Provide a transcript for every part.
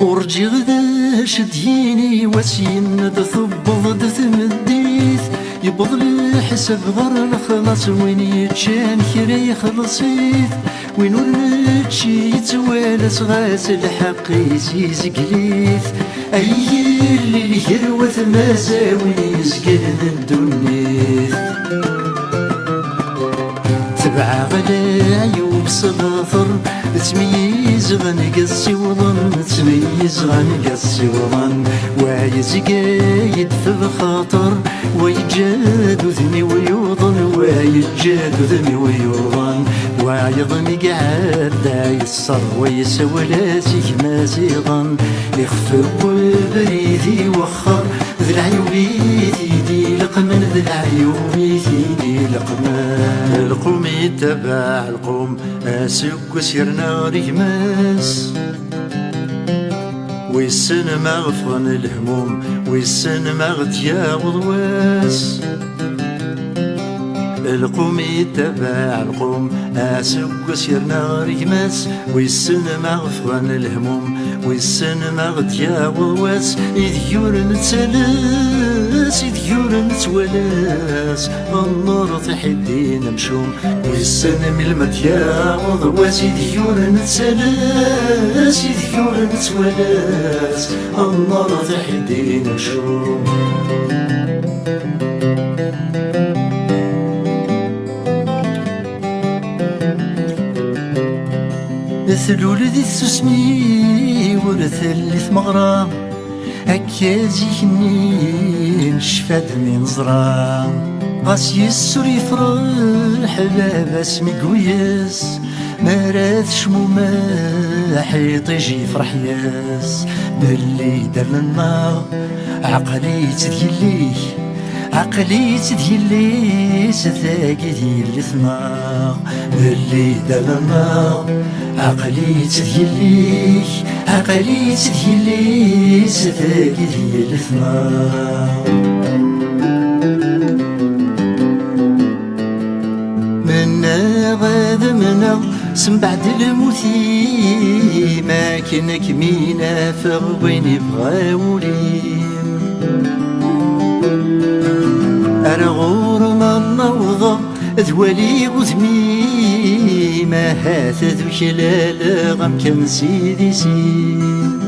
ورجي غدا شديني واسين تثبض تمديث يبض الحساب غير الخلاص وين يتشان كرا يخلصيث وين ورنتشي يتوالس غاس الحق يزيز قليث اي اللي يروث مازاوي يسقل الدنيث تبع غلا عيوب صغاثر تميز غنقصي وظن تميز غنقصي وظن وعايز قايد في الخاطر ويجاد ذني ويوظن ويجاد ذني ويوظن وعيظني قعد يسر ويسوى لاسك مازيغن يخفق بريدي وخر ذي العيوبيتي دي لقمن ذي العيوبيتي دي لقمن القوم يتبع القوم اسك وسيرنا ريماس ويسن مغفرن الهموم ويسن مغتيا وضواس القوم يتبع القوم اسك وسيرنا ريماس ويسن مغفرن الهموم ويسن مغتيا وضواس إذ يورن تسلاس إذ يورن توالاس النار تحدين مشوم ويسن من المتيا وضواس إذ يورن تسلاس إذ يورن توالاس النار تحدين مشوم ثلول ذي السسمي ورثلث مغرام هكا زيكني نشفد من زرام غاس يسر يفرح لاباس مقوياس ما راث شموما حيط يجي يفرح ياس باللي درنا النار عقلي تديلي عقلي تديلي ستاقي ديال الثمار اللي درنا النار عقلي تديلي عقلي تديلي ستاقي ديال الثمار منا غادا منا سم بعد الموتي ما كنك مينا فغوين بغاوليم أرغور ما النوضة ذوالي غثمي ما هات ذو شلال غم كم سيدي سين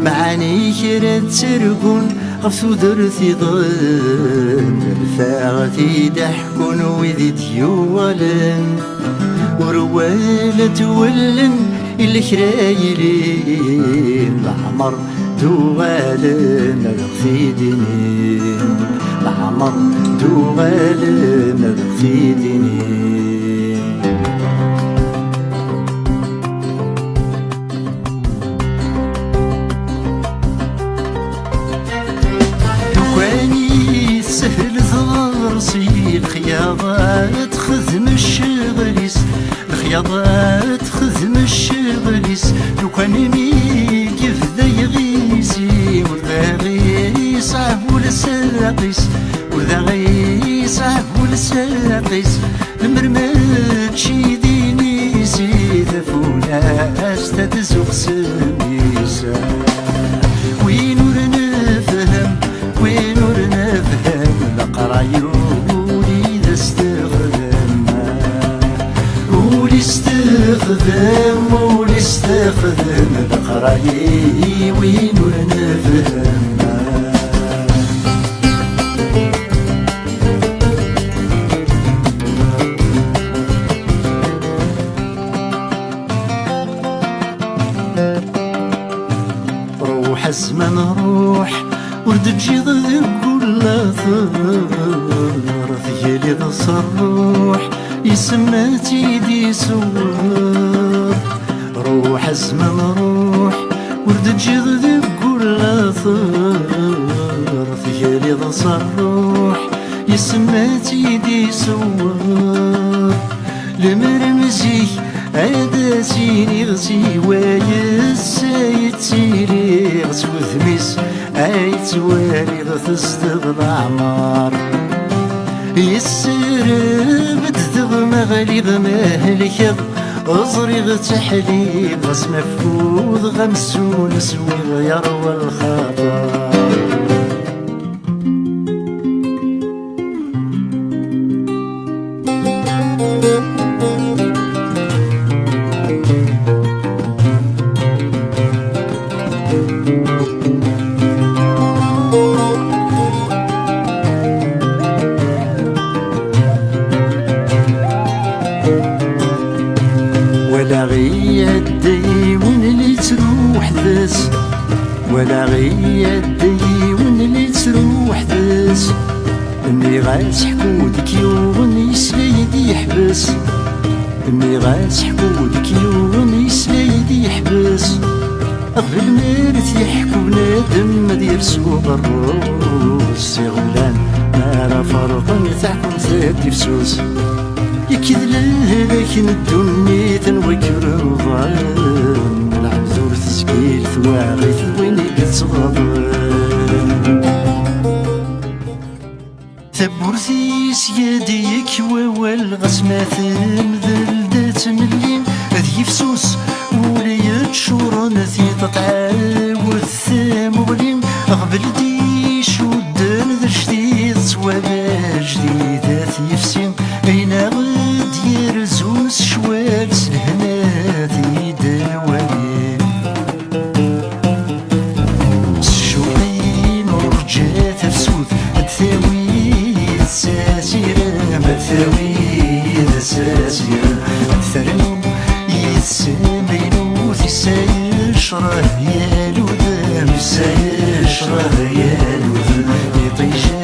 معاني كرات سرقون غفو درثي ضن الفاغتي دحكون وذي ديوالن وروالة ولن الكرايلين العمر دوغالن الغفي دينين العمر دوغالن الغفي دينين دوكاني سهل ثغرسي الخياضات خذم الشغليس الخياضات خذم الشغليس دوكاني كيف ذا يغيسي وذا غيصعب ولساقيس وذا غيصعب ولساقيس المرمات شي دينيسي ذفونا استدزق سميسا وين ورنفهم وين ورنفهم لقرايو ولي استخدم ولي استخدم ولي استخدم لقرايي وين ورنفهم روح الزمن روح ورد تجي ضد كل ثغر ثيالي ذا الروح يسمى تيدي سوار روح الزمن روح ورد تجي ضد كل ثغر ثيالي ذا الروح يسمى تيدي سوار المرمزي هذا سيني غسي ويسايد سيري غس وذميس ايت سواري غثستغ العمار يسر بدثغ مغلي غمهلك أزريغ تحليب غاس مفوض غمسون سويغ يروى الخطر ولا غيدي ونلي تروح ذس ولا غيدي ونلي تروح ذس اني غاس حكودك يوغن يسليدي يحبس اني غاس حكودك يوغن يسليدي يحبس قبل ميرت يحكو بنادم دير سوق الروس سيغلان ما را فرق تحكم ثابتي فسوس يكذل لكن الدنيا تنوكر الظالم العذور تسكيل ثواغي ثويني قد صغر ثبورتي سياديك ووال غسمات مذل دات ملين ذي فسوس وليت شورون ذي تطعاود ثام وليم قبل دي شودن ذا جديد صوابا جديدة يفسين أين غد يرزوس شوال سهنات يداوالي الشوقين ورجات فسود الثاوي الساسيرة الثاوي الساسيرة الثرم يتسامينو يسايشره يا لودان يسايشره يا لودان يطيش